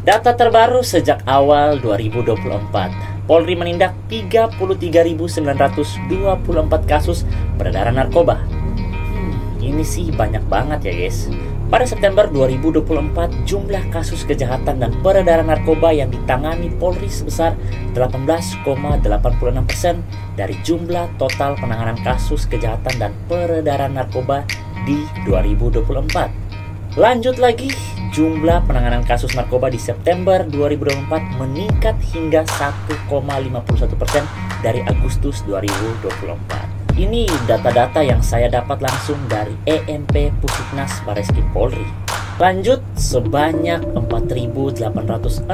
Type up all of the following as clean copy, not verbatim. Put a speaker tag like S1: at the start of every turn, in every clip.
S1: Data terbaru sejak awal 2024, Polri menindak 33.924 kasus peredaran narkoba. Ini sih banyak banget ya guys. Pada September 2024, jumlah kasus kejahatan dan peredaran narkoba yang ditangani Polri sebesar 18,86% dari jumlah total penanganan kasus kejahatan dan peredaran narkoba di 2024. Lanjut lagi, jumlah penanganan kasus narkoba di September 2024 meningkat hingga 1,51% dari Agustus 2024. Ini data-data yang saya dapat langsung dari EMP Pusiknas Bareskrim Polri. Lanjut, sebanyak 4.865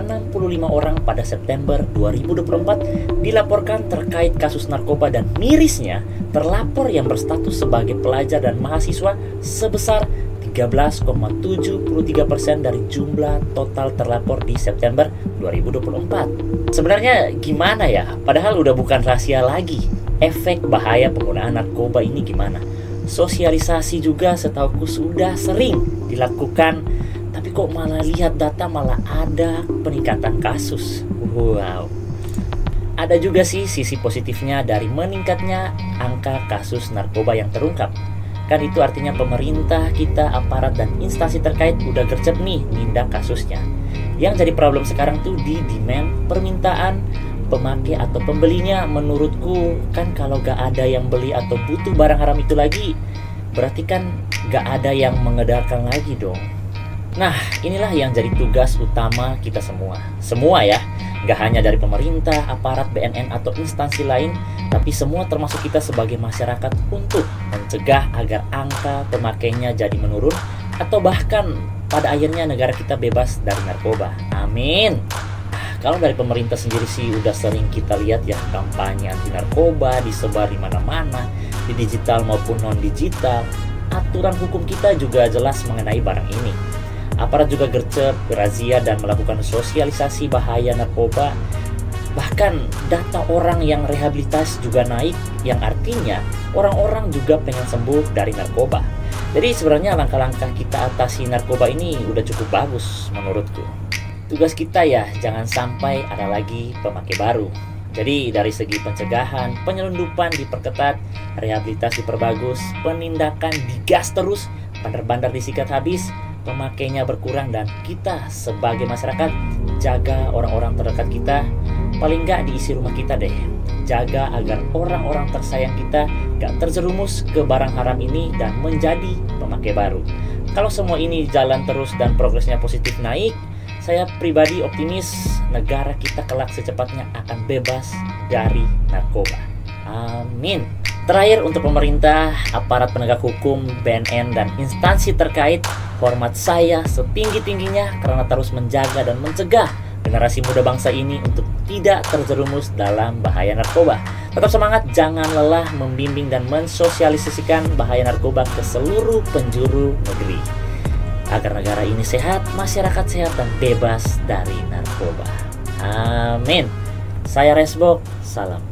S1: orang pada September 2024 dilaporkan terkait kasus narkoba dan mirisnya terlapor yang berstatus sebagai pelajar dan mahasiswa sebesar 13,73% dari jumlah total terlapor di September 2024. Sebenarnya gimana ya? Padahal udah bukan rahasia lagi. Efek bahaya penggunaan narkoba ini gimana? Sosialisasi juga setauku sudah sering dilakukan, tapi kok malah lihat data malah ada peningkatan kasus. Wow. Ada juga sih sisi positifnya dari meningkatnya angka kasus narkoba yang terungkap. Kan itu artinya pemerintah, kita, aparat, dan instansi terkait udah gercep nih nindak kasusnya. Yang jadi problem sekarang tuh di demand, permintaan, pemakai atau pembelinya. Menurutku kan kalau gak ada yang beli atau butuh barang haram itu lagi, berarti kan gak ada yang mengedarkan lagi dong. Nah, inilah yang jadi tugas utama kita semua. Semua ya, gak hanya dari pemerintah, aparat, BNN, atau instansi lain, tapi semua termasuk kita sebagai masyarakat untuk mencegah agar angka pemakainya jadi menurun, atau bahkan pada akhirnya negara kita bebas dari narkoba. Amin. Kalau dari pemerintah sendiri sih udah sering kita lihat ya kampanye anti narkoba disebar di mana-mana, di digital maupun non-digital. Aturan hukum kita juga jelas mengenai barang ini. Aparat juga gercep, razia, dan melakukan sosialisasi bahaya narkoba. Bahkan data orang yang rehabilitas juga naik, yang artinya orang-orang juga pengen sembuh dari narkoba. Jadi sebenarnya langkah-langkah kita atasi narkoba ini udah cukup bagus menurutku. Tugas kita ya jangan sampai ada lagi pemakai baru. Jadi dari segi pencegahan, penyelundupan diperketat, rehabilitasi diperbagus, penindakan digas terus, bandar-bandar disikat habis, pemakainya berkurang, dan kita sebagai masyarakat jaga orang-orang terdekat kita. Paling nggak diisi rumah kita deh. Jaga agar orang-orang tersayang kita gak terjerumus ke barang haram ini dan menjadi pemakai baru. Kalau semua ini jalan terus dan progresnya positif naik, saya pribadi optimis negara kita kelak secepatnya akan bebas dari narkoba. Amin. Terakhir, untuk pemerintah, aparat penegak hukum, BNN, dan instansi terkait, hormat saya setinggi-tingginya karena terus menjaga dan mencegah generasi muda bangsa ini untuk tidak terjerumus dalam bahaya narkoba. Tetap semangat, jangan lelah membimbing dan mensosialisasikan bahaya narkoba ke seluruh penjuru negeri. Agar negara ini sehat, masyarakat sehat, dan bebas dari narkoba. Amin. Saya Resbok, salam.